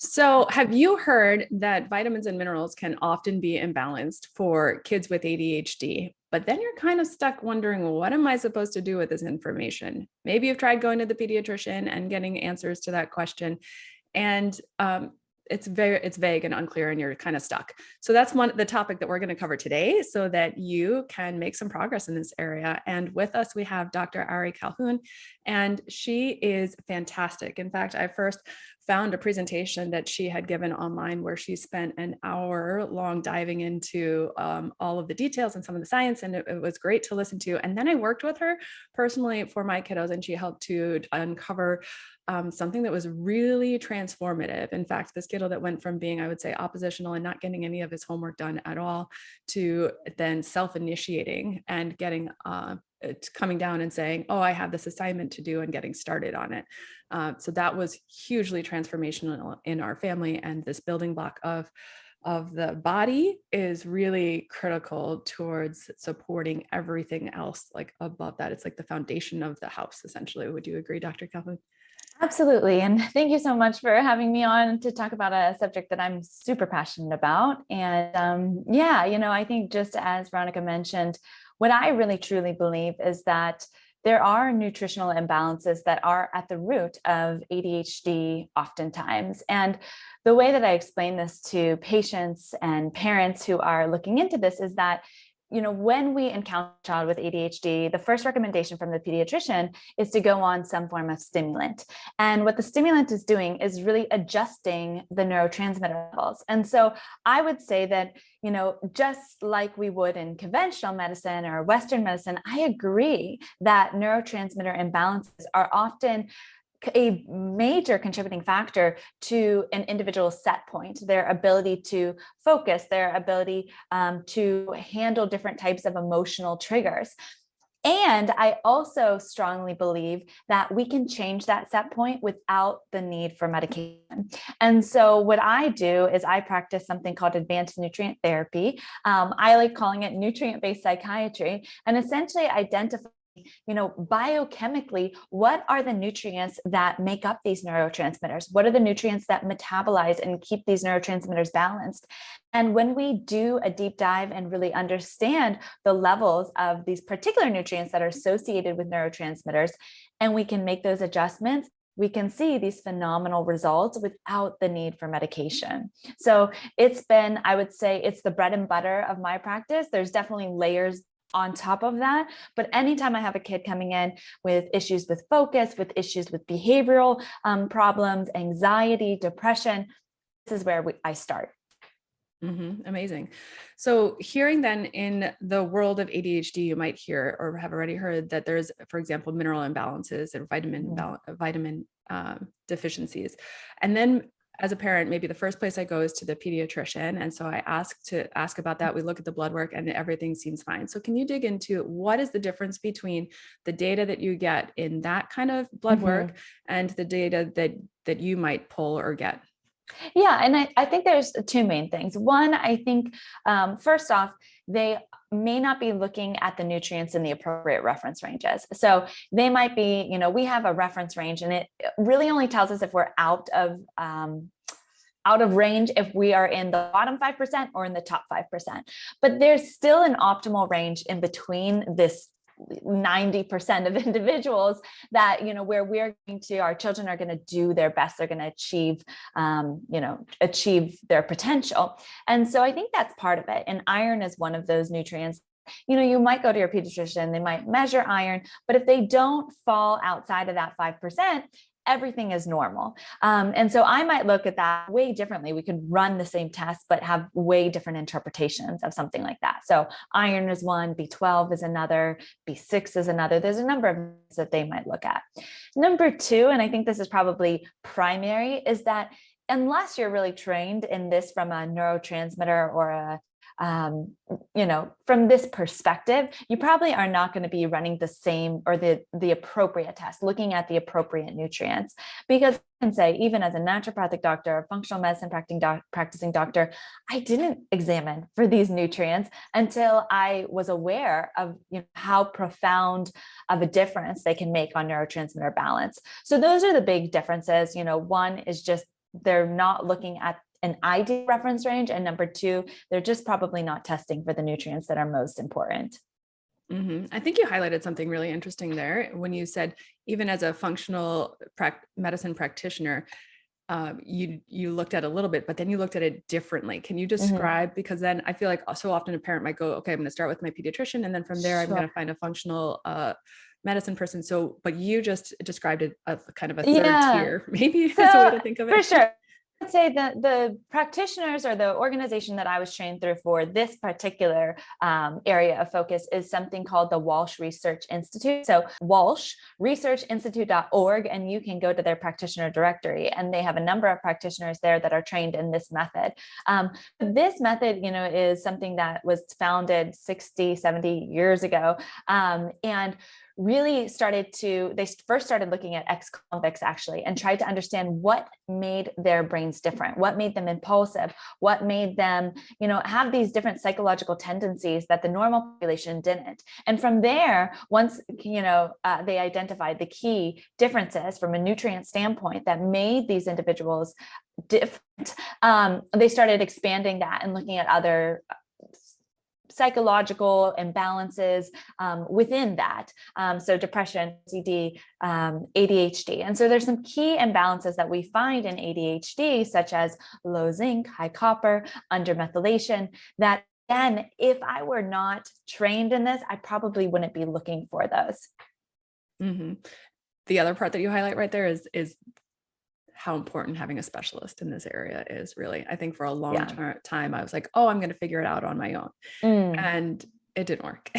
So, have you heard that vitamins and minerals can often be imbalanced for kids with ADHD? But then you're kind of stuck wondering, well, what am I supposed to do with this information? Maybe you've tried going to the pediatrician and getting answers to that question. And it's vague and unclear, and you're kind of stuck. So that's the topic that we're going to cover today, so that you can make some progress in this area. And with us, we have Dr. Ari Calhoun, and she is fantastic. In fact, I first found a presentation that she had given online where she spent an hour long diving into all of the details and some of the science, and it was great to listen to. And then I worked with her personally for my kiddos, and she helped to uncover something that was really transformative. In fact, this kiddo that went from being, I would say, oppositional and not getting any of his homework done at all, to then self-initiating and getting coming down and saying, oh, I have this assignment to do, and getting started on it. So that was hugely transformational in our family. And this building block of the body is really critical towards supporting everything else like above that. It's like the foundation of the house, essentially. Would you agree, Dr. Calhoun? Absolutely. And thank you so much for having me on to talk about a subject that I'm super passionate about. And I think just as Veronica mentioned, what I really truly believe is that there are nutritional imbalances that are at the root of ADHD oftentimes. And the way that I explain this to patients and parents who are looking into this is that when we encounter a child with ADHD, the first recommendation from the pediatrician is to go on some form of stimulant. And what the stimulant is doing is really adjusting the neurotransmitter levels. And so I would say that, just like we would in conventional medicine or Western medicine, I agree that neurotransmitter imbalances are often a major contributing factor to an individual's set point, their ability to focus, their ability to handle different types of emotional triggers. And I also strongly believe that we can change that set point without the need for medication. And so what I do is I practice something called advanced nutrient therapy. I like calling it nutrient-based psychiatry, and essentially identify biochemically, what are the nutrients that make up these neurotransmitters? What are the nutrients that metabolize and keep these neurotransmitters balanced? And when we do a deep dive and really understand the levels of these particular nutrients that are associated with neurotransmitters, and we can make those adjustments, we can see these phenomenal results without the need for medication. So I would say it's the bread and butter of my practice. There's definitely layers on top of that. But anytime I have a kid coming in with issues with focus, with issues with behavioral problems, anxiety, depression, this is where I start. Amazing. So hearing then in the world of ADHD, you might hear or have already heard that there's, for example, mineral imbalances and vitamin deficiencies. And then as a parent, maybe the first place I go is to the pediatrician. And so I ask about that. We look at the blood work and everything seems fine. So can you dig into what is the difference between the data that you get in that kind of blood work and the data that you might pull or get? Yeah, and I think there's two main things. One, I think, first off, they may not be looking at the nutrients in the appropriate reference ranges. So they might be, we have a reference range, and it really only tells us if we're out of range if we are in the bottom 5% or in the top 5%. But there's still an optimal range in between this 90% of individuals that, where our children are going to do their best. They're going to achieve their potential. And so I think that's part of it. And iron is one of those nutrients. You might go to your pediatrician, they might measure iron, but if they don't fall outside of that 5%, everything is normal. And so I might look at that way differently. We could run the same test, but have way different interpretations of something like that. So iron is one, B12 is another, B6 is another. There's a number of things that they might look at. Number two, and I think this is probably primary, is that unless you're really trained in this from a neurotransmitter or from this perspective, you probably are not going to be running the same or the appropriate test, looking at the appropriate nutrients. Because I can say, even as a naturopathic doctor, a functional medicine practicing doctor, I didn't examine for these nutrients until I was aware of how profound of a difference they can make on neurotransmitter balance. So those are the big differences. One is just they're not looking at an ideal reference range. And number two, they're just probably not testing for the nutrients that are most important. I think you highlighted something really interesting there when you said, even as a functional medicine practitioner, you looked at a little bit, but then you looked at it differently. Can you describe, because then I feel like so often a parent might go, okay, I'm going to start with my pediatrician, and then from there, I'm going to find a functional medicine person. So, but you just described it as kind of a third tier, maybe is a way to think of it. For sure. I'd say that the practitioners or the organization that I was trained through for this particular area of focus is something called the Walsh Research Institute. So walshresearchinstitute.org, and you can go to their practitioner directory, and they have a number of practitioners there that are trained in this method. This method, is something that was founded 60, 70 years ago. And really they first started looking at ex-convicts actually, and tried to understand what made their brains different, what made them impulsive, what made them, have these different psychological tendencies that the normal population didn't. And from there, once, they identified the key differences from a nutrient standpoint that made these individuals different, they started expanding that and looking at other psychological imbalances within that. So depression, OCD, ADHD. And so there's some key imbalances that we find in ADHD, such as low zinc, high copper, undermethylation, that again, if I were not trained in this, I probably wouldn't be looking for those. The other part that you highlight right there is how important having a specialist in this area is, really. I think for a long time, I was like, oh, I'm going to figure it out on my own. And it didn't work.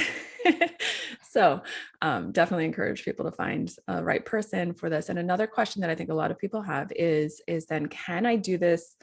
So definitely encourage people to find a right person for this. And another question that I think a lot of people have is then, can I do this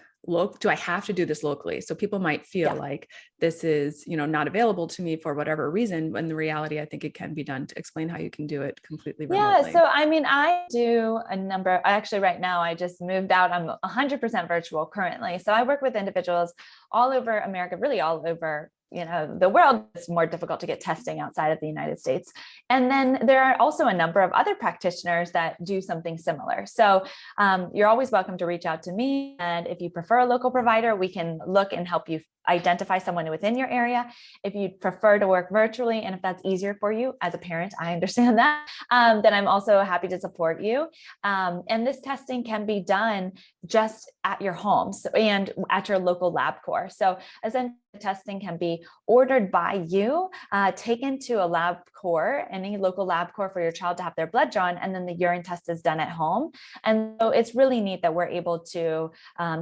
do I have to do this locally? So people might feel like this is, not available to me for whatever reason. When the reality, I think it can be done. To explain how you can do it completely remotely. So, I do a number, actually right now, I just moved out. I'm 100% virtual currently. So I work with individuals all over America, really all over the world. It's more difficult to get testing outside of the United States. And then there are also a number of other practitioners that do something similar. So you're always welcome to reach out to me. And if you prefer a local provider, we can look and help you identify someone within your area. If you'd prefer to work virtually, and if that's easier for you as a parent, I understand that, then I'm also happy to support you. And this testing can be done just at your home and at your local LabCorp. So essentially, testing can be ordered by you, taken to a LabCorp, any local LabCorp for your child to have their blood drawn, and then the urine test is done at home. And so it's really neat that we're able to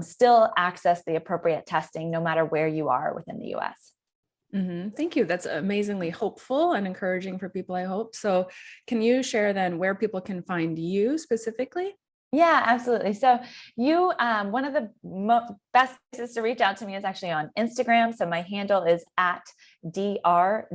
still access the appropriate testing no matter where you are within the US. Thank you. That's amazingly hopeful and encouraging for people, I hope. So can you share then where people can find you specifically? Yeah, absolutely. So one of the best places to reach out to me is actually on Instagram. So my handle is at dr.Ari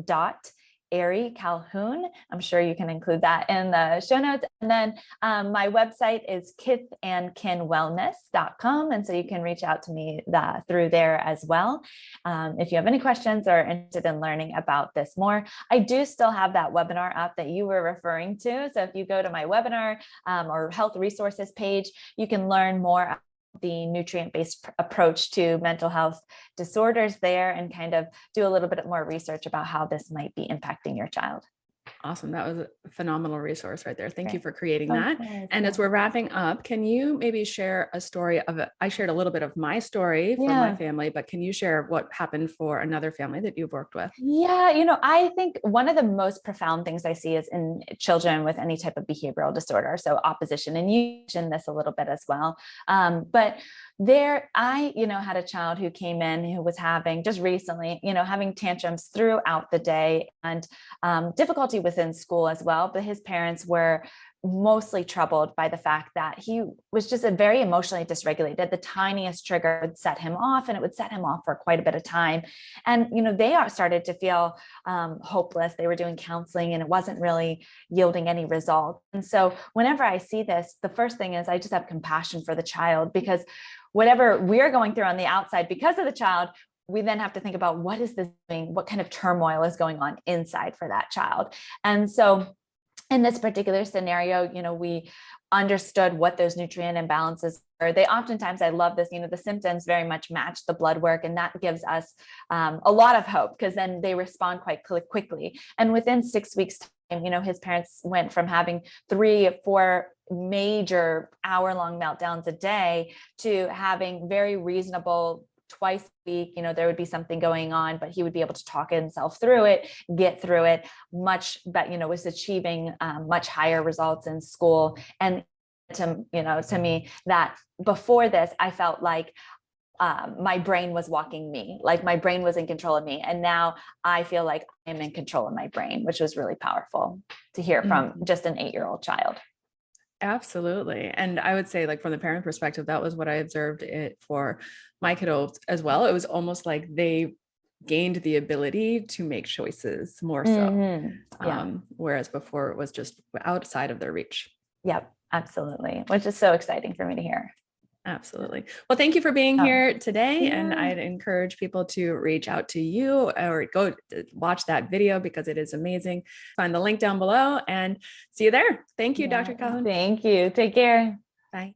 Calhoun. I'm sure you can include that in the show notes. And then my website is kithandkinwellness.com. And so you can reach out to me through there as well. If you have any questions or interested in learning about this more, I do still have that webinar up that you were referring to. So if you go to my webinar or health resources page, you can learn more about the nutrient-based approach to mental health disorders there, and kind of do a little bit more research about how this might be impacting your child. Awesome. That was a phenomenal resource right there. Thank you for creating that. And as we're wrapping up, can you maybe share a story I shared a little bit of my story for my family, but can you share what happened for another family that you've worked with? Yeah, I think one of the most profound things I see is in children with any type of behavioral disorder. So opposition, and you mentioned this a little bit as well. But I had a child who came in who was having just recently, having tantrums throughout the day, and difficulty within school as well. But his parents were mostly troubled by the fact that he was just a very emotionally dysregulated. The tiniest trigger would set him off, and it would set him off for quite a bit of time. And, they started to feel hopeless. They were doing counseling and it wasn't really yielding any result. And so whenever I see this, the first thing is I just have compassion for the child, because whatever we're going through on the outside because of the child, we then have to think about what is this doing? What kind of turmoil is going on inside for that child? And so in this particular scenario, we understood what those nutrient imbalances are. They oftentimes, I love this, the symptoms very much match the blood work. And that gives us a lot of hope, because then they respond quite quickly. And within 6 weeks time, his parents went from having 3-4 major hour-long meltdowns a day to having very reasonable twice a week. There would be something going on, but he would be able to talk himself through it, get through it much, but, was achieving much higher results in school. And to me, that before this, I felt like my brain was walking me, like my brain was in control of me. And now I feel like I'm in control of my brain, which was really powerful to hear from just an 8-year-old child. Absolutely. And I would say, like, from the parent perspective, that was what I observed it for my kiddos as well. It was almost like they gained the ability to make choices more so. Yeah. Whereas before it was just outside of their reach. Yep, absolutely. Which is so exciting for me to hear. Absolutely. Well, thank you for being here today. Yeah. And I'd encourage people to reach out to you or go watch that video because it is amazing. Find the link down below and see you there. Thank you, Dr. Calhoun. Thank you. Take care. Bye.